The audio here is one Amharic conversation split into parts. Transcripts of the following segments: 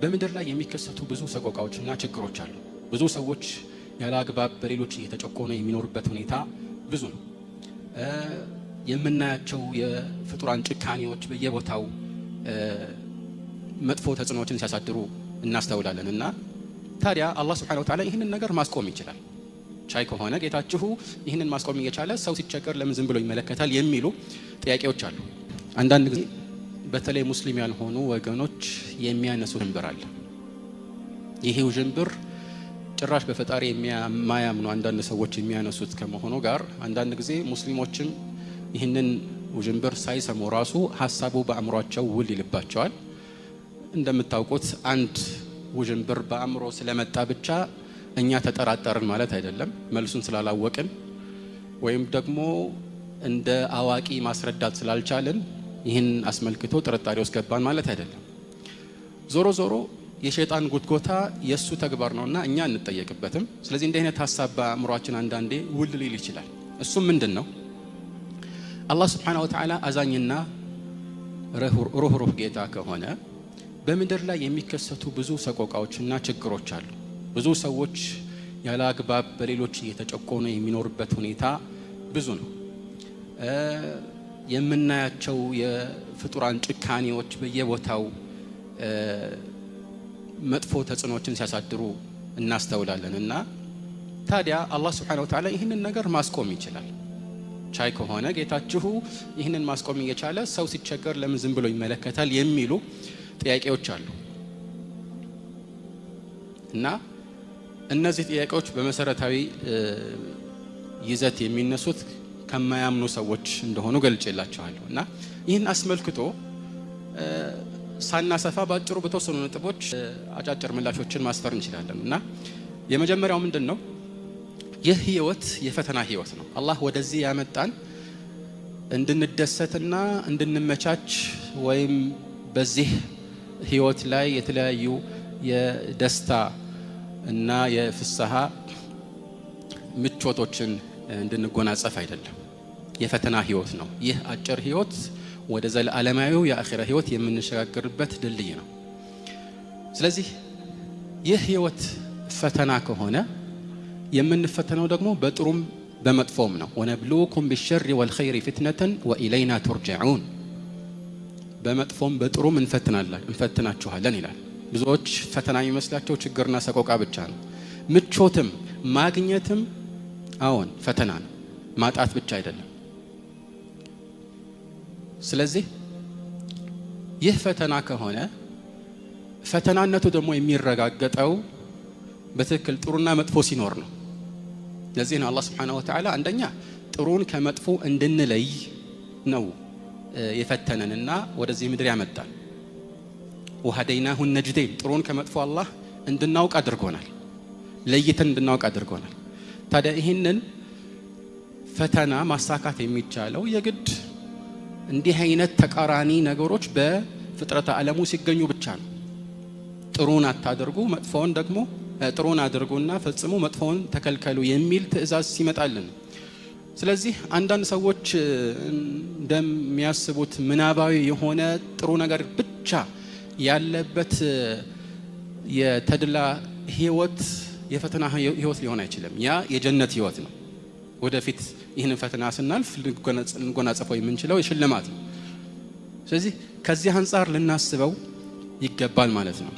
በምድር ላይ የሚከሰቱ ብዙ ሰቆቃዎችና ችግሮች አሉ። ብዙ ሰዎች ያለ አግባብ በሌሎች እየተጨቆኑ የሚኖርበት ሁኔታ ብዙ ነው። የምናያቸው የፍጡራን ጭካኔዎች በየቦታው መጥፎ ተጽዕኖዎችን ሲያሳድሩ እናስተውላለን። እና ታዲያ አላህ Subhanahu Wa Ta'ala ይህንን ነገር ማስቆም ይችላል። ቻይ ከሆነ ጌታችሁ ይህንን ማስቆም እየቻለ ሰው ሲቸገር ለምን ዝም ብሎ ይመለከታል የሚሉ ጥያቄዎች አሉ። አንዳንድ ጊዜ በተለይ ሙስሊም ያልሆኑ ወገኖች የሚያነሱ ጅንብር አለ። ይሄው ጅንብር ጭራሽ በፈጣሪ የማያምኑ አንዳንድ ሰዎች የሚያነሱት ከመሆኑ ጋር አንዳንድ ጊዜ ሙስሊሞችም ይህንን ጅንብር ሳይሰሙ ራሱ ሐሳቡ በአእምሯቸው ውል ይልባቸዋል። እንደምታውቁት አንድ ጅንብር በአእምሮ ስለመጣ ብቻ እኛ ተጠራጠርን ማለት አይደለም። መልሱን ስላላወቅን ወይም ደግሞ እንደ አዋቂ ማስረዳት ስላልቻልን ይህን አስመልክቶ ጥርጣሬ ውስጥ ገባን ማለት አይደለም። ዞሮ ዞሮ የሸይጣን ጉትጎታ የሱ ተግባር ነውና እኛ እንጠየቅበትም። ስለዚህ እንደ አይነት ሐሳብ በአእምሯችን አንዳንዴ ውል ሊል ይችላል። እሱም ምንድነው? አላህ Subhanahu Wa Ta'ala አዛኝና ሩህሩህ ጌታ ከሆነ በምድር ላይ የሚከሰቱ ብዙ ሰቆቃዎችና ችግሮች አሉ። ብዙ ሰዎች ያለ አግባብ በሌሎች እየተጨቆኑ የሚኖርበት ሁኔታ ብዙ ነው። የምናያቸው የፍጡራን ጭካኔዎች በየቦታው መጥፎ ተጽዕኖዎችን ሲያሳድሩ እናስተውላለን። እና ታዲያ አላህ Subhanahu Wa Ta'ala ይህንን ነገር ማስቆም ይችላል። ቻይ ከሆነ ጌታችሁ ይህንን ማስቆም እየቻለ ሰው ሲቸገር ለምን ዝም ብሎ ይመለከታል የሚሉ ጥያቄዎች አሉ። እና እነዚህ ጥያቄዎች በመሰረታዊ ይዘት የሚነሱት ከማያምኑ ሰዎች እንደሆኑ ገልጬላችኋለሁ። እና ይህን አስመልክቶ ሳናሰፋ ባጭሩ በተወሰኑ ነጥቦች አጫጭር ምላሾችን ማስፈር እንችላለን። እና የመጀመሪያው ምንድነው? ይህ ህይወት የፈተና ህይወት ነው። አላህ ወደዚህ ያመጣን እንድንደሰትና እንድንመቻች ወይም በዚህ ህይወት ላይ የተለያዩ የደስታ እና የፍስሃ ምቾቶችን እንድንጎናጸፍ አይደለም። የፈተና ህይወት ነው። ይህ አጭር ህይወት ወደ ዘላለማዊው የአኺራ ህይወት የምንሸጋገርበት ድልድይ ነው። ስለዚህ ይህ ህይወት ፈተና ከሆነ የምንፈተነው ደግሞ በጥሩም በመጥፎም ነው። ወነብሉኩም ቢሸሪ ወልኸይሪ ፊትነተን ወኢለይና ቱርጀዑን። በመጥፎም በጥሩም እንፈትናችኋለን ይላል። ብዙዎች ፈተና የሚመስላቸው ችግርና ሰቆቃ ብቻ ነው። ምቾትም ማግኘትም አዎን ፈተና ነው፣ ማጣት ብቻ አይደለም። ስለዚህ ይህ ፈተና ከሆነ ፈተናነቱ ደግሞ የሚረጋገጠው በትክክል ጥሩና መጥፎ ሲኖር ነው። ለዚህ ነው አላህ Subhanahu Wa Ta'ala አንደኛ ጥሩን ከመጥፎ እንድንለይ ነው የፈተነንና ወደዚህ ምድር ያመጣል። ወሃደይናሁ ነጅደይን ጥሩን ከመጥፎ አላህ እንድናውቅ አድርጎናል፣ ለይተን እንድናውቅ አድርጎናል። ታዲያ ይህንን ፈተና ማሳካት የሚቻለው የግድ እንዲህ አይነት ተቃራኒ ነገሮች በፍጥረተ ዓለሙ ሲገኙ ብቻ ነው። ጥሩን አታድርጉ መጥፎውን ደግሞ ጥሩን አድርጉና ፈጽሙ መጥፎውን ተከልከሉ የሚል ትእዛዝ ሲመጣልን። ስለዚህ አንዳንድ ሰዎች እንደሚያስቡት ምናባዊ የሆነ ጥሩ ነገር ብቻ ያለበት የተድላ ህይወት የፈተና ህይወት ሊሆን አይችልም። ያ የጀነት ህይወት ነው። ወደፊት ይህንን ፈተና ስናልፍ ልንጎናጸፈው የምንችለው የሽልማት ነው። ስለዚህ ከዚህ አንፃር ልናስበው ይገባል ማለት ነው።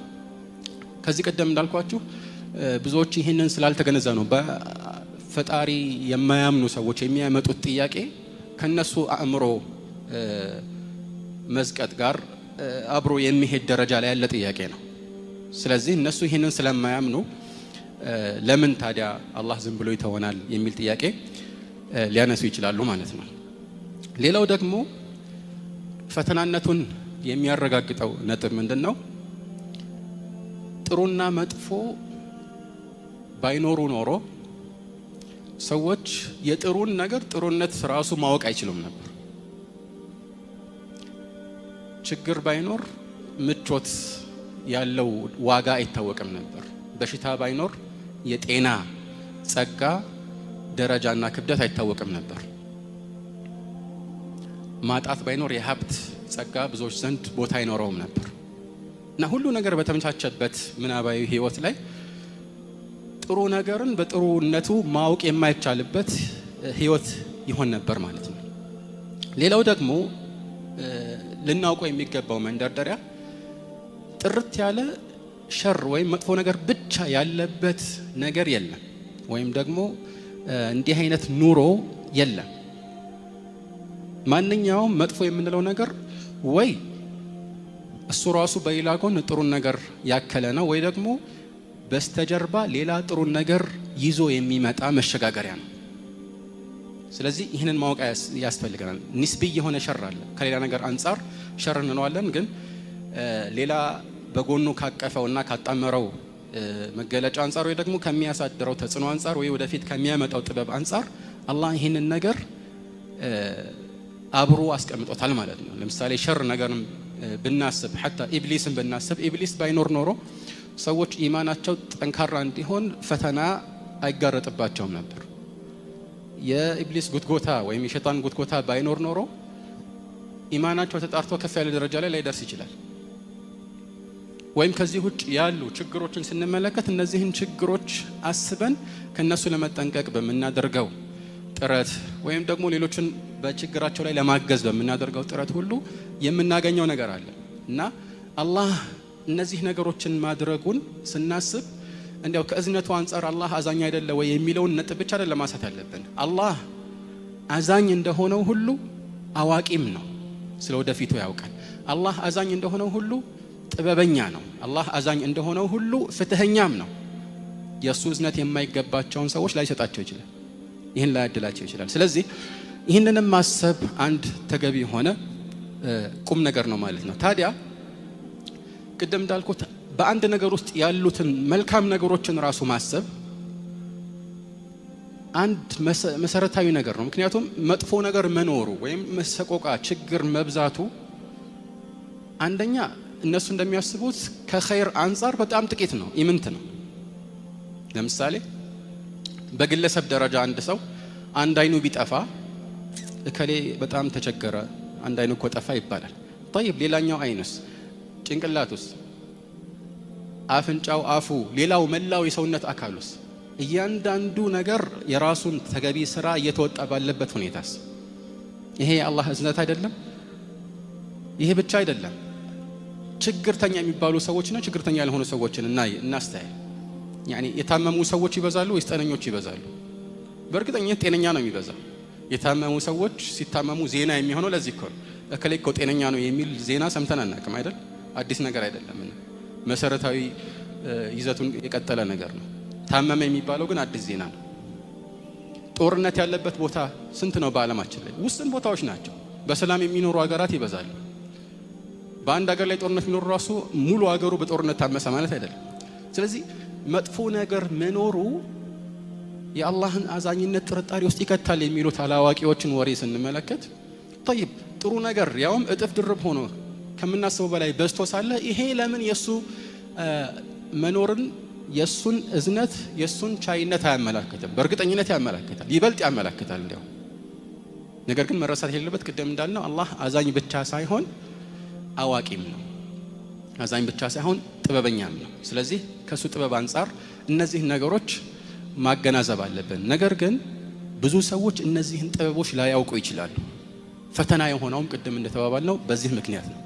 ከዚህ ቀደም እንዳልኳችሁ ብዙዎች ይህንን ስላልተገነዘቡ ነው በፈጣሪ የማያምኑ ሰዎች የሚያመጡት ጥያቄ ከነሱ አእምሮ መዝቀጥ ጋር አብሮ የሚሄድ ደረጃ ላይ ያለ ጥያቄ ነው። ስለዚህ እነሱ ይህንን ስለማያምኑ ለምን ታዲያ አላህ ዝም ብሎ ይተወናል የሚል ጥያቄ ሊያነሱ ይችላሉ ማለት ነው። ሌላው ደግሞ ፈተናነቱን የሚያረጋግጠው ነጥብ ምንድነው? ጥሩና መጥፎ ባይኖሩ ኖሮ ሰዎች የጥሩን ነገር ጥሩነት ራሱ ማወቅ አይችሉም ነበር። ችግር ባይኖር ምቾት ያለው ዋጋ አይታወቅም ነበር። በሽታ ባይኖር የጤና ጸጋ ደረጃና ክብደት አይታወቅም ነበር። ማጣት ባይኖር የሀብት ጸጋ ብዙዎች ዘንድ ቦታ አይኖረውም ነበር። እና ሁሉ ነገር በተመቻቸበት ምናባዊ ህይወት ላይ ጥሩ ነገርን በጥሩነቱ ማወቅ የማይቻልበት ህይወት ይሆን ነበር ማለት ነው። ሌላው ደግሞ ልናውቀው የሚገባው መንደርደሪያ ጥርት ያለ ሸር ወይም መጥፎ ነገር ብቻ ያለበት ነገር የለም፣ ወይም ደግሞ እንዲህ አይነት ኑሮ የለም። ማንኛውም መጥፎ የምንለው ነገር ወይ እሱ ራሱ በሌላ ጎን ጥሩን ነገር ያከለ ነው፣ ወይ ደግሞ በስተጀርባ ሌላ ጥሩን ነገር ይዞ የሚመጣ መሸጋገሪያ ነው። ስለዚህ ይህንን ማወቅ ያስፈልገናል። ኒስቢ የሆነ ሸር አለ። ከሌላ ነገር አንጻር ሸር እንለዋለን፣ ግን ሌላ በጎኑ ካቀፈውና ካጣመረው መገለጫ አንጻር ወይ ደግሞ ከሚያሳድረው ተጽዕኖ አንጻር ወይ ወደፊት ከሚያመጣው ጥበብ አንጻር አላህ ይህንን ነገር አብሮ አስቀምጦታል ማለት ነው። ለምሳሌ ሸር ነገርም ብናስብ ሐታ ኢብሊስን ብናስብ ኢብሊስ ባይኖር ኖሮ ሰዎች ኢማናቸው ጠንካራ እንዲሆን ፈተና አይጋረጥባቸውም ነበር። የኢብሊስ ጉትጎታ ወይም የሸይጣን ጉትጎታ ባይኖር ኖሮ ኢማናቸው ተጣርቶ ከፍ ያለ ደረጃ ላይ ላይደርስ ይችላል። ወይም ከዚህ ውጭ ያሉ ችግሮችን ስንመለከት እነዚህን ችግሮች አስበን ከነሱ ለመጠንቀቅ በምናደርገው ጥረት ወይም ደግሞ ሌሎችን በችግራቸው ላይ ለማገዝ በምናደርገው ጥረት ሁሉ የምናገኘው ነገር አለ እና አላህ እነዚህ ነገሮችን ማድረጉን ስናስብ እንዲያው ከእዝነቱ አንጻር አላህ አዛኝ አይደለ ወይ የሚለውን ነጥብ ብቻ አይደለም ማሳት ያለብን። አላህ አዛኝ እንደሆነው ሁሉ አዋቂም ነው፣ ስለወደፊቱ ያውቃል። አላህ አዛኝ እንደሆነው ሁሉ ጥበበኛ ነው። አላህ አዛኝ እንደሆነው ሁሉ ፍትህኛም ነው። የሱ እዝነት የማይገባቸውን ሰዎች ላይሰጣቸው ይችላል፣ ይህን ላያድላቸው ይችላል። ስለዚህ ይህንንም ማሰብ አንድ ተገቢ የሆነ ቁም ነገር ነው ማለት ነው። ታዲያ ቅድም እንዳልኩት በአንድ ነገር ውስጥ ያሉትን መልካም ነገሮችን ራሱ ማሰብ አንድ መሰረታዊ ነገር ነው። ምክንያቱም መጥፎ ነገር መኖሩ ወይም መሰቆቃ፣ ችግር መብዛቱ አንደኛ እነሱ እንደሚያስቡት ከኸይር አንጻር በጣም ጥቂት ነው፣ ኢምንት ነው። ለምሳሌ በግለሰብ ደረጃ አንድ ሰው አንድ አይኑ ቢጠፋ እከሌ በጣም ተቸገረ፣ አንድ አይኑ እኮ ጠፋ ይባላል። طيب ሌላኛው አይንስ፣ ጭንቅላቱስ፣ አፍንጫው፣ አፉ፣ ሌላው መላው የሰውነት አካሉስ እያንዳንዱ ነገር የራሱን ተገቢ ስራ እየተወጣ ባለበት ሁኔታስ ይሄ የአላህ እዝነት አይደለም? ይሄ ብቻ አይደለም። ችግርተኛ የሚባሉ ሰዎችና ችግርተኛ ያልሆኑ ሰዎችን እናስተያይ። ያኒ የታመሙ ሰዎች ይበዛሉ ወይስ ጤነኞች ይበዛሉ? በእርግጠኝነት ጤነኛ ነው የሚበዛው። የታመሙ ሰዎች ሲታመሙ ዜና የሚሆነው ለዚህ እኮ ነው። እከሌ እኮ ጤነኛ ነው የሚል ዜና ሰምተን አናውቅም አይደል? አዲስ ነገር አይደለም። መሰረታዊ ይዘቱን የቀጠለ ነገር ነው። ታመመ የሚባለው ግን አዲስ ዜና ነው። ጦርነት ያለበት ቦታ ስንት ነው በዓለማችን ላይ? ውስን ቦታዎች ናቸው። በሰላም የሚኖሩ ሀገራት ይበዛሉ። በአንድ ሀገር ላይ ጦርነት የሚኖሩ ራሱ ሙሉ ሀገሩ በጦርነት ታመሰ ማለት አይደለም። ስለዚህ መጥፎ ነገር መኖሩ የአላህን አዛኝነት ጥርጣሬ ውስጥ ይከታል የሚሉት አላዋቂዎችን ወሬ ስንመለከት طيب ጥሩ ነገር ያውም እጥፍ ድርብ ሆኖ ከምናስበው በላይ በዝቶ ሳለ ይሄ ለምን የሱ መኖርን የሱን እዝነት የሱን ቻይነት አያመላክትም? በእርግጠኝነት ያመላክታል፣ ይበልጥ ያመላክታል እንዲያው። ነገር ግን መረሳት የሌለበት ቅድም እንዳልነው አላህ አዛኝ ብቻ ሳይሆን አዋቂም ነው። አዛኝ ብቻ ሳይሆን ጥበበኛም ነው። ስለዚህ ከሱ ጥበብ አንጻር እነዚህ ነገሮች ማገናዘብ አለብን። ነገር ግን ብዙ ሰዎች እነዚህን ጥበቦች ላያውቁ ይችላሉ። ፈተና የሆነውም ቅድም እንደተባባልነው በዚህ ምክንያት ነው።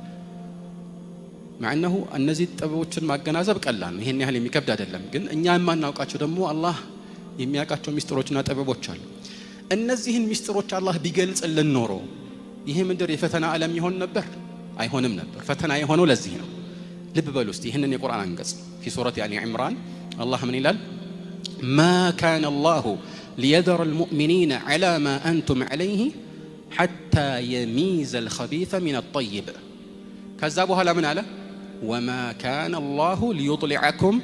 ማዕነሁ እነዚህ ጥበቦችን ማገናዘብ ቀላል ነው፣ ይሄን ያህል የሚከብድ አይደለም። ግን እኛ የማናውቃቸው ደግሞ አላህ የሚያውቃቸው ሚስጥሮችና ጥበቦች አሉ። እነዚህን ሚስጥሮች አላህ ቢገልጽልን ኖሮ ይሄ ምድር የፈተና ዓለም ይሆን ነበር? አይሆንም ነበር። ፈተና የሆነው ለዚህ ነው። ልብ በሉ እስቲ ይህንን የቁርአን አንቀጽ ፊ ሱረት አሊ ዒምራን አላህ ምን ይላል? ማ ካነ አላሁ ሊየዘረ አልሙእሚኒነ ዐላ ማ አንቱም ዐለይሂ ሐታ የሚዘ አልኸቢሰ ሚነ አጠይብ። ከዛ በኋላ ምን አለ? ወማ ካነ አላሁ ሊዩጥሊዐኩም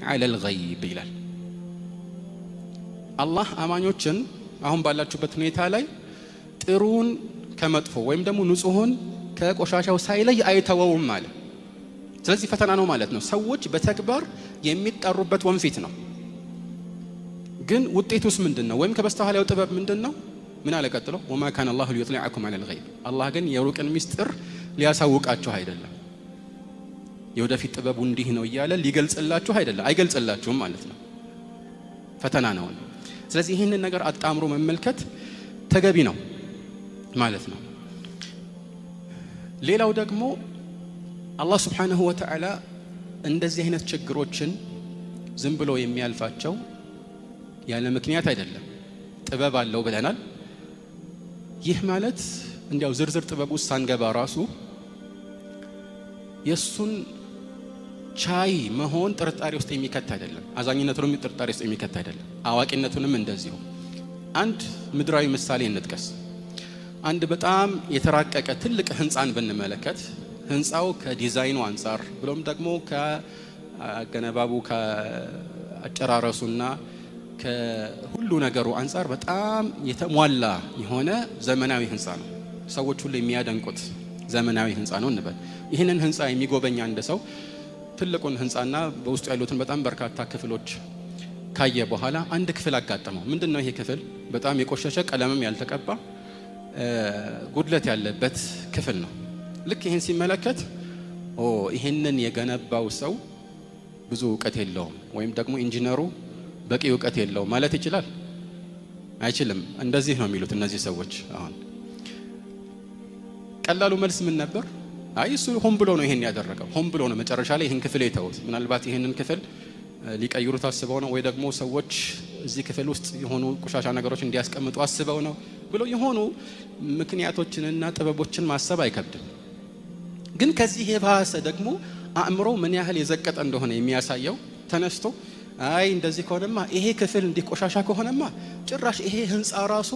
ዐላ አልገይብ ይላል። አላህ አማኞችን አሁን ባላችሁበት ሁኔታ ላይ ጥሩን ከመጥፎ ወይም ደግሞ ንጹሑን ከቆሻሻው ሳይለይ አይተወውም አለ። ስለዚህ ፈተና ነው ማለት ነው። ሰዎች በተግባር የሚጠሩበት ወንፊት ነው። ግን ውጤቱስ ምንድነው? ወይም ከበስተኋላው ጥበብ ምንድነው? ምን አለ ቀጥሎ? ወማ ካነ አላሁ ሊዩጥሊዐኩም ዐለል ገይብ። አላህ ግን የሩቅን ሚስጥር ሊያሳውቃችሁ አይደለም። የወደፊት ጥበቡ እንዲህ ነው እያለ ሊገልጽላችሁ አይገልጽላችሁም ማለት ነው። ፈተና ነው። ስለዚህ ይህንን ነገር አጣምሮ መመልከት ተገቢ ነው ማለት ነው። ሌላው ደግሞ አላህ Subhanahu Wa Ta'ala እንደዚህ አይነት ችግሮችን ዝም ብሎ የሚያልፋቸው ያለ ምክንያት አይደለም። ጥበብ አለው ብለናል። ይህ ማለት እንዲያው ዝርዝር ጥበብ ውስጥ ሳንገባ ራሱ የሱን ቻይ መሆን ጥርጣሬ ውስጥ የሚከት አይደለም። አዛኝነቱንም ጥርጣሬ ውስጥ የሚከት አይደለም። አዋቂነቱንም እንደዚሁ። አንድ ምድራዊ ምሳሌ እንጥቀስ። አንድ በጣም የተራቀቀ ትልቅ ህንጻን ብንመለከት ህንጻው ከዲዛይኑ አንፃር ብሎም ደግሞ ከአገነባቡ ከአጨራረሱና ከሁሉ ነገሩ አንፃር በጣም የተሟላ የሆነ ዘመናዊ ህንጻ ነው። ሰዎች ሁሉ የሚያደንቁት ዘመናዊ ህንጻ ነው እንበል። ይህንን ህንጻ የሚጎበኛ አንድ ሰው ትልቁን ህንጻና በውስጡ ያሉትን በጣም በርካታ ክፍሎች ካየ በኋላ አንድ ክፍል አጋጠመው። ምንድነው ይሄ ክፍል? በጣም የቆሸሸ ቀለምም ያልተቀባ ጉድለት ያለበት ክፍል ነው። ልክ ይሄን ሲመለከት ይሄንን የገነባው ሰው ብዙ ዕውቀት የለውም ወይም ደግሞ ኢንጂነሩ በቂ ዕውቀት የለውም ማለት ይችላል? አይችልም። እንደዚህ ነው የሚሉት እነዚህ ሰዎች። አሁን ቀላሉ መልስ ምን ነበር? አይ እሱ ሆን ብሎ ነው ይሄን ያደረገው፣ ሆን ብሎ ነው መጨረሻ ላይ ይሄን ክፍል የተውት። ምናልባት ይሄንን ክፍል ሊቀይሩት አስበው ነው፣ ወይ ደግሞ ሰዎች እዚህ ክፍል ውስጥ የሆኑ ቆሻሻ ነገሮች እንዲያስቀምጡ አስበው ነው ብሎ የሆኑ ምክንያቶችንና ጥበቦችን ማሰብ አይከብድም። ግን ከዚህ የባሰ ደግሞ አእምሮ ምን ያህል የዘቀጠ እንደሆነ የሚያሳየው ተነስቶ አይ እንደዚህ ከሆነማ ይሄ ክፍል እንዲህ ቆሻሻ ከሆነማ ጭራሽ ይሄ ህንጻ ራሱ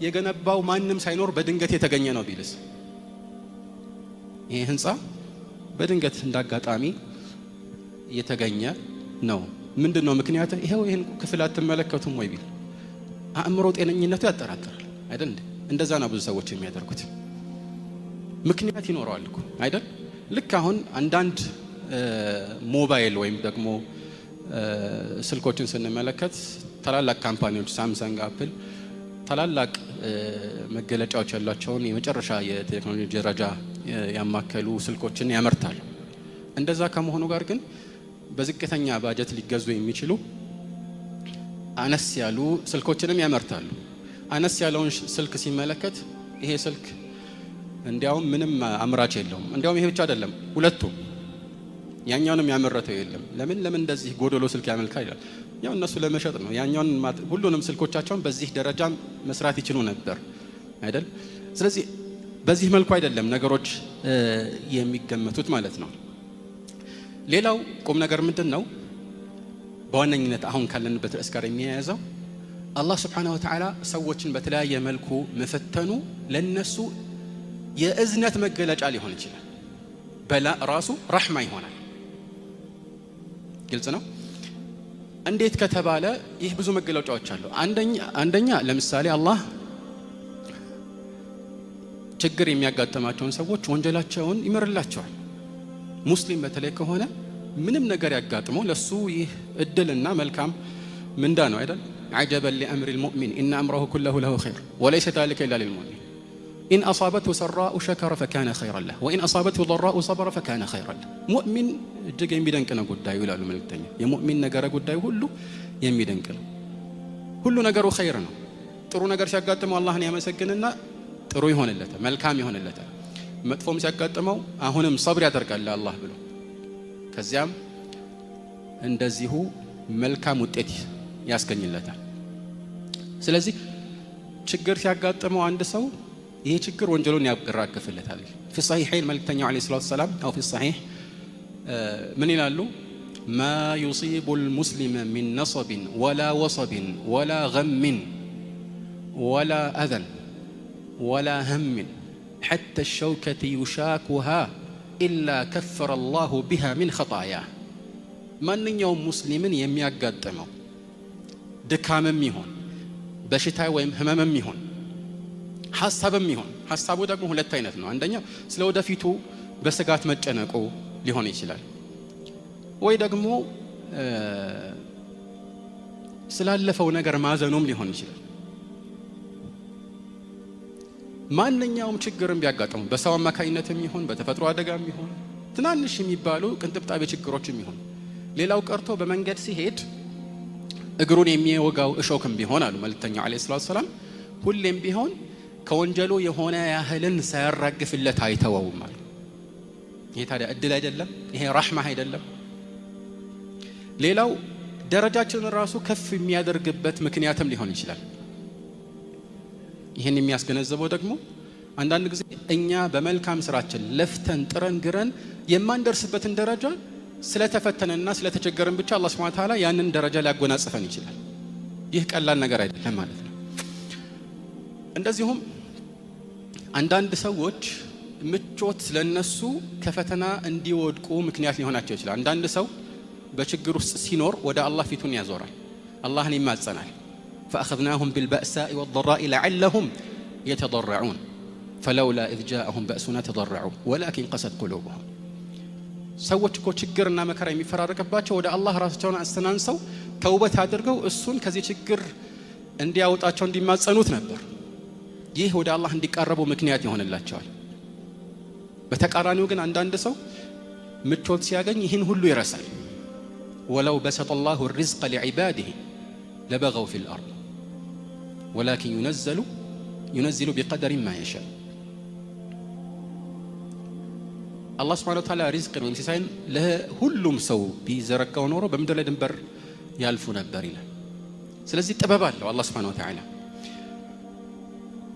የገነባው ማንም ሳይኖር በድንገት የተገኘ ነው ቢልስ? ይሄ ህንጻ በድንገት እንዳጋጣሚ የተገኘ ነው። ምንድነው ምክንያቱ? ይሄው ይሄን ክፍል አትመለከቱም ወይ ቢል አእምሮ ጤነኝነቱ ያጠራጥራል አይደል? እንደዛ ነው ብዙ ሰዎች የሚያደርጉት። ምክንያት ይኖረዋል እኮ አይደል? ልክ አሁን አንዳንድ ሞባይል ወይም ደግሞ ስልኮችን ስንመለከት ታላላቅ ካምፓኒዎች ሳምሰንግ፣ አፕል ታላላቅ መገለጫዎች ያሏቸውን የመጨረሻ የቴክኖሎጂ ደረጃ ያማከሉ ስልኮችን ያመርታሉ። እንደዛ ከመሆኑ ጋር ግን በዝቅተኛ ባጀት ሊገዙ የሚችሉ አነስ ያሉ ስልኮችንም ያመርታሉ። አነስ ያለውን ስልክ ሲመለከት ይሄ ስልክ እንዲያውም ምንም አምራች የለውም። እንዲያውም ይሄ ብቻ አይደለም፣ ሁለቱም ያኛውንም ያመረተው የለም። ለምን እንደዚህ ጎዶሎ ስልክ ያመልካል ይላል። ያው እነሱ ለመሸጥ ነው። ያኛውን ሁሉንም ስልኮቻቸውን በዚህ ደረጃ መስራት ይችሉ ነበር አይደል? ስለዚህ በዚህ መልኩ አይደለም ነገሮች የሚገመቱት ማለት ነው። ሌላው ቁም ነገር ምንድነው? በዋነኝነት አሁን ካለንበት ርዕስ ጋር የሚያያዘው አላህ Subhanahu Wa Ta'ala ሰዎችን በተለያየ መልኩ መፈተኑ ለነሱ የእዝነት መገለጫ ሊሆን ይችላል። በላ ራሱ ረህማ ይሆናል። ግልጽ ነው። እንዴት ከተባለ ይህ ብዙ መገለጫዎች አሉ። አንደኛ ለምሳሌ አላህ ችግር የሚያጋጥማቸውን ሰዎች ወንጀላቸውን ይመርላቸዋል። ሙስሊም በተለይ ከሆነ ምንም ነገር ያጋጥመው ለሱ ይህ እድልና መልካም ምንዳ ነው አይደል? عجبا لأمر المؤمن إن أمره كله له خير وليس ذلك إلا للمؤمن إن أصابته سراء شكر فكان خيرا له وإن أصابته ضراء صبر فكان خيرا له مؤمن እጅግ የሚደንቅ ነው ጉዳዩ ይላሉ መልእክተኛ። የሙእሚን ነገር ጉዳዩ ሁሉ የሚደንቅ ነው። ሁሉ ነገሩ ኸይር ነው። ጥሩ ነገር ሲያጋጥመው አላህን ያመሰግንና ጥሩ ይሆንለታል፣ መልካም ይሆንለታል። መጥፎም ሲያጋጥመው አሁንም ሰብር ያደርጋል አላህ ብሎ ከዚያም እንደዚሁ መልካም ውጤት ያስገኝለታል። ስለዚህ ችግር ሲያጋጥመው አንድ ሰው ይሄ ችግር ወንጀሉን ያገራግፍለታል። في الصحيحين መልእክተኛው عليه الصلاه والسلام او في الصحيح ምን ይላሉ? ما يصيب المسلم من نصب ولا وصب ولا غم ولا اذى ولا هم حتى الشوكة يشاكها إلا كفر الله بها من خطاياه ማንኛውም ሙስሊምን የሚያጋጥመው ድካምም ይሁን በሽታ ወይም ህመምም ይሁን ሐሳብም ይሁን፣ ሐሳቡ ደግሞ ሁለት አይነት ነው። አንደኛው ስለ ወደፊቱ በስጋት መጨነቁ ሊሆን ይችላል፣ ወይ ደግሞ ስላለፈው ነገር ማዘኑም ሊሆን ይችላል። ማንኛውም ችግርም ቢያጋጥመው በሰው አማካኝነትም ይሁን በተፈጥሮ አደጋም ይሁን ትናንሽ የሚባሉ ቅንጥብጣቢ ችግሮችም ይሁን ሌላው ቀርቶ በመንገድ ሲሄድ እግሩን የሚወጋው እሾክም ቢሆን አሉ መልእክተኛው አለይሂ ሰላቱ ሰላም ሁሌም ቢሆን ከወንጀሉ የሆነ ያህልን ሳያራግፍለት አይተወውም አሉ። ይሄ ታዲያ እድል አይደለም? ይሄ ረህማ አይደለም? ሌላው ደረጃችንን ራሱ ከፍ የሚያደርግበት ምክንያትም ሊሆን ይችላል። ይሄን የሚያስገነዘበው ደግሞ አንዳንድ ጊዜ እኛ በመልካም ስራችን ለፍተን ጥረን ግረን የማንደርስበትን ደረጃ ስለተፈተነና ስለተቸገረን ብቻ አላህ Subhanahu Wa Ta'ala ያንን ደረጃ ሊያጎናጽፈን ይችላል። ይህ ቀላል ነገር አይደለም ማለት ነው። እንደዚሁም አንዳንድ ሰዎች ምቾት ለነሱ ከፈተና እንዲወድቁ ምክንያት ሊሆናቸው ይችላል። አንዳንድ ሰው በችግር ውስጥ ሲኖር ወደ አላህ ፊቱን ያዞራል፣ አላህን ይማጸናል። فأخذناهم بالبأساء والضراء لعلهم يتضرعون فلولا إذ جاءهم بأسنا تضرعوا ولكن قست قلوبهم ሰዎች እኮ ችግርና መከራ የሚፈራረቅባቸው ወደ አላህ ራሳቸውን አስተናንሰው ተውበት አድርገው እሱን ከዚህ ችግር እንዲያወጣቸው እንዲማጸኑት ነበር። ይህ ወደ አላህ እንዲቀርቡ ምክንያት ይሆንላቸዋል። በተቃራኒው ግን አንዳንድ ሰው ምቾት ሲያገኝ ይህን ሁሉ ይረሳል። ወለው በሰጠ الله الرزق لعباده لبغوا في الأرض ولكن ينزل بقدر ما يشاء አላህ Subhanahu Wa Ta'ala ሪዝቅን ወይም ሲሳይን ለሁሉም ሰው ቢዘረጋው ኖሮ በምድር ላይ ድንበር ያልፉ ነበር ይላል። ስለዚህ ጥበብ አለው አላህ Subhanahu Wa Ta'ala።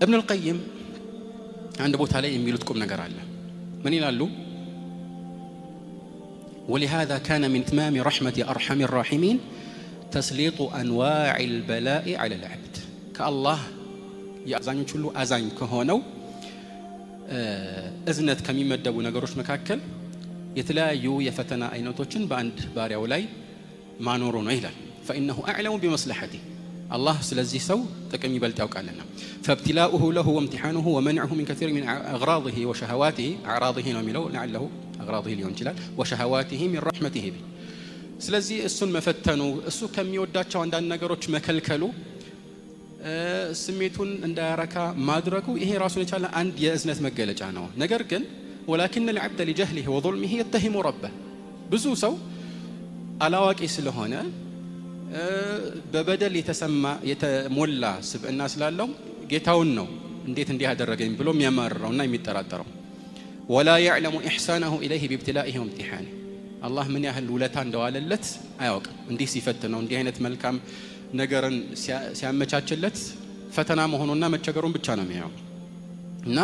ኢብኑ አልቀይም አንድ ቦታ ላይ የሚሉት ቁም ነገር አለ። ምን ይላሉ? ولهذا كان من تمام رحمة أرحم الراحمين تسليط أنواع البلاء على العبد كالله يأذانيوች ሁሉ አዛኝ ከሆነው እዝነት ከሚመደቡ ነገሮች መካከል የተለያዩ የፈተና አይነቶችን በአንድ ባሪያው ላይ ማኖሩ ነው ይላል። فإنه أعلم بمصلحته الله ስለዚህ ሰው ጥቅም ይበልጥ ያውቃልና فابتلاؤه له وامتحانه ومنعه من كثير من أغراضه وشهواته أعراضه ነው የሚለው لعله أغراضه ሊሆን ይችላል وشهواته من رحمته به ስለዚህ እሱን መፈተኑ እሱ ከሚወዳቸው አንዳንድ ነገሮች መከልከሉ ስሜቱን እንዳያረካ ማድረጉ ይሄ ራሱን የቻለ አንድ የእዝነት መገለጫ ነው። ነገር ግን ولكن العبد لجهله وظلمه يتهم ربه ብዙ ሰው አላዋቂ ስለሆነ በበደል የተሞላ ስብዕና ስላለው ጌታውን ነው እንዴት እንዲህ ያደረገኝ ብሎ የሚያማርረውና የሚጠራጠረው ولا يعلم إحسانه إليه بابتلائه وامتحانه الله من ያህል ውለታ እንደዋለለት አያውቅም። እንዲህ ሲፈትነው እንዲህ አይነት መልካም ነገርን ሲያመቻችለት ፈተና መሆኑና መቸገሩን ብቻ ነው የሚያየው እና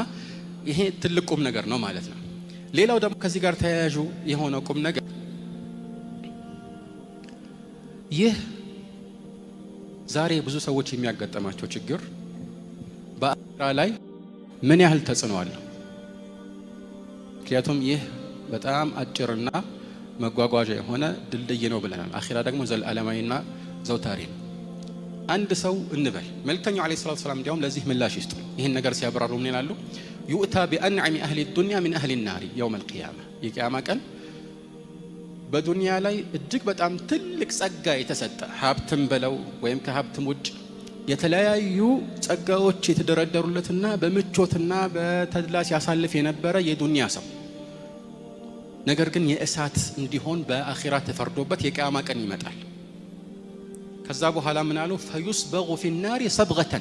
ይሄ ትልቅ ቁም ነገር ነው ማለት ነው። ሌላው ደግሞ ከዚህ ጋር ተያያዥ የሆነ ቁም ነገር ይህ ዛሬ ብዙ ሰዎች የሚያጋጥማቸው ችግር በአኺራ ላይ ምን ያህል ተጽዕኖ አለው? ምክንያቱም ይህ በጣም አጭርና መጓጓዣ የሆነ ድልድይ ነው ብለናል። አኺራ ደግሞ ዘላለማዊና ዘውታሪ ነው። አንድ ሰው እንበል መልእክተኛው አለይሂ ሰላቱ ሰላም እንዲያውም ለዚህ ምላሽ ይስጡ። ይህን ነገር ሲያብራሩ ምን ይላሉ? ዩእታ ቢአንዓሚ አህሊ ዱንያ ሚን አህሊ ናሪ የውም አልቂያማ የቂያማ ቀን በዱንያ ላይ እጅግ በጣም ትልቅ ጸጋ የተሰጠ ሀብትም በለው ወይም ከሀብትም ውጭ የተለያዩ ጸጋዎች የተደረደሩለትና በምቾትና በተድላ ሲያሳልፍ የነበረ የዱንያ ሰው ነገር ግን የእሳት እንዲሆን በአኺራ ተፈርዶበት የቂያማ ቀን ይመጣል። ከዛ በኋላ ምን አሉ? فيسبغ في النار صبغة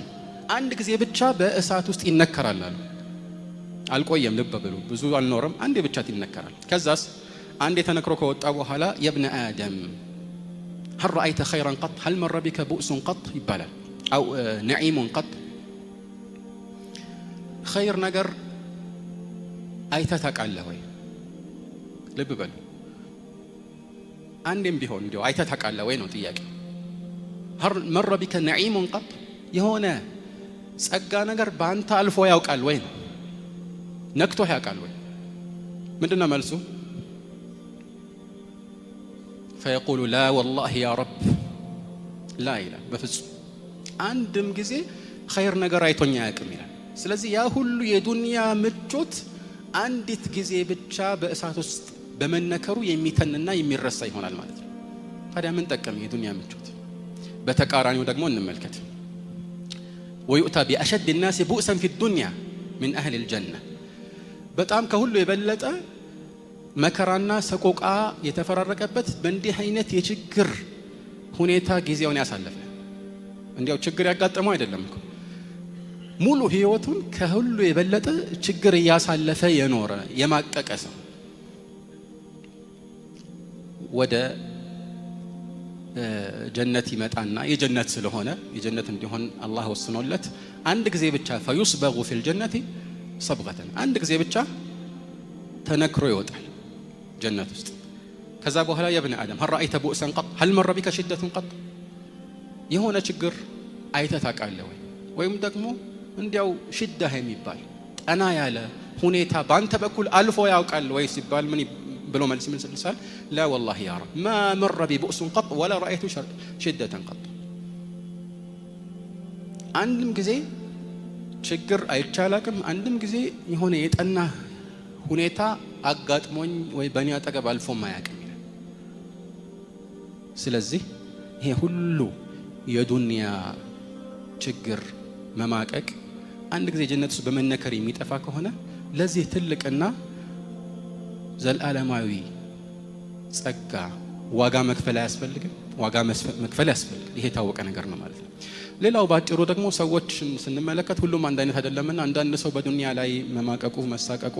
አንድ ጊዜ ብቻ በእሳት ውስጥ ይነከራል አሉ። አልቆየም፣ ልብ በሉ፣ ብዙ አልኖርም፣ አንዴ ብቻ ይነከራል። ከዛስ አንዴ ተነክሮ ከወጣ በኋላ የብነ አደም هل رأيت خيرا قط هل مر بك بؤس قط ይባላል أو نعيم قط خير ነገር አይተህ ታውቃለህ ወይ? ልብ በሉ፣ አንዴም ቢሆን እንዲያው አይተህ ታውቃለህ ወይ ነው ጥያቄ። هل مر بك نعيم قط የሆነ ጸጋ ነገር በአንተ አልፎ ያውቃል ወይ ነው? ነክቶህ ያውቃል ወይ? ምንድነው መልሱ? فيقول لا والله يا رب لا ይላል። በፍጹም አንድም ጊዜ ኸይር ነገር አይቶኛ ያውቅም ይላል። ስለዚህ ያ ሁሉ የዱንያ ምቾት አንዲት ጊዜ ብቻ በእሳት ውስጥ በመነከሩ የሚተንና የሚረሳ ይሆናል ማለት ነው። ታዲያ ምን ጠቀም የዱንያ ምቾት? በተቃራኒው ደግሞ እንመልከት። ويؤتى بأشد الناس بؤسا في الدنيا من أهل الجنة በጣም ከሁሉ የበለጠ መከራና ሰቆቃ የተፈራረቀበት በእንዲህ አይነት የችግር ሁኔታ ጊዜውን ያሳለፈ እንዲያው ችግር ያጋጠመው አይደለም እኮ ሙሉ ህይወቱን ከሁሉ የበለጠ ችግር ያሳለፈ የኖረ የማቀቀ ሰው ወደ ጀነት ይመጣና የጀነት ስለሆነ የጀነት እንዲሆን አላህ ወስኖለት አንድ ጊዜ ብቻ فيصبغ في الجنة صبغة አንድ ጊዜ ብቻ ተነክሮ ይወጣል ጀነት ውስጥ ከዛ በኋላ يا ابن آدم هل رأيت بؤسا قط هل مر بك شدة قط የሆነ ችግር አይተህ ታውቃለህ ወይም ደግሞ እንዲያው ሽዳ የሚባል ጠና ያለ ሁኔታ ባንተ በኩል አልፎ ያውቃል ወይ ሲባል ምን ብሎ መልስ ምን ስልሳል لا والله يا رب ما مر بي بؤس قط ولا رأيت شدة قط አንድም ጊዜ ችግር አይቻላቅም አንድም ጊዜ የሆነ የጠና ሁኔታ አጋጥሞኝ ወይ በእኔ አጠገብ አልፎ ማያውቅም ይላል። ስለዚህ ይሄ ሁሉ የዱንያ ችግር መማቀቅ አንድ ጊዜ ጀነት ውስጥ በመነከር የሚጠፋ ከሆነ ለዚህ ትልቅና ዘላለማዊ ጸጋ ዋጋ መክፈል አያስፈልግም? ዋጋ መክፈል ያስፈልጋል። ይሄ ታወቀ ነገር ነው ማለት ነው። ሌላው ባጭሩ ደግሞ ሰዎች ስንመለከት ሁሉም አንድ አይነት አይደለምና አንዳንድ ሰው በዱንያ ላይ መማቀቁ መሳቀቁ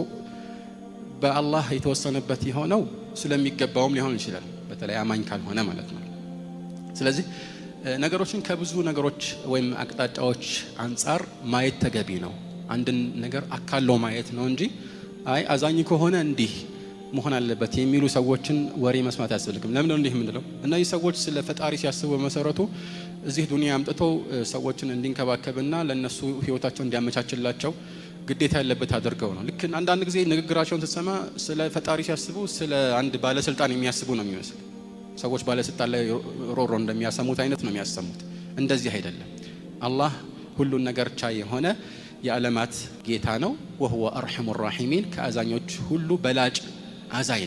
በአላህ የተወሰነበት የሆነው ስለሚገባውም ሊሆን ይችላል፣ በተለይ አማኝ ካልሆነ ማለት ነው። ስለዚህ ነገሮችን ከብዙ ነገሮች ወይም አቅጣጫዎች አንፃር ማየት ተገቢ ነው። አንድን ነገር አካሎ ማየት ነው እንጂ አይ አዛኝ ከሆነ እንዲህ መሆን አለበት የሚሉ ሰዎችን ወሬ መስማት አያስፈልግም። ለምን ነው እንዲህ የምንለው? እነዚህ ሰዎች ስለ ፈጣሪ ሲያስቡ በመሰረቱ እዚህ ዱንያ አምጥተው ሰዎችን እንዲንከባከብና ለነሱ ህይወታቸውን እንዲያመቻችላቸው ግዴታ ያለበት አድርገው ነው። ልክ አንዳንድ ጊዜ ንግግራቸውን ስትሰማ ስለ ፈጣሪ ሲያስቡ ስለ አንድ ባለስልጣን የሚያስቡ ነው የሚመስል። ሰዎች ባለስልጣን ላይ ሮሮ እንደሚያሰሙት አይነት ነው የሚያሰሙት። እንደዚህ አይደለም። አላህ ሁሉን ነገር ቻይ የሆነ የዓለማት ጌታ ነው። ወሁወ አርሐሙ ራሒሚን ከአዛኞች ሁሉ በላጭ አዛኝ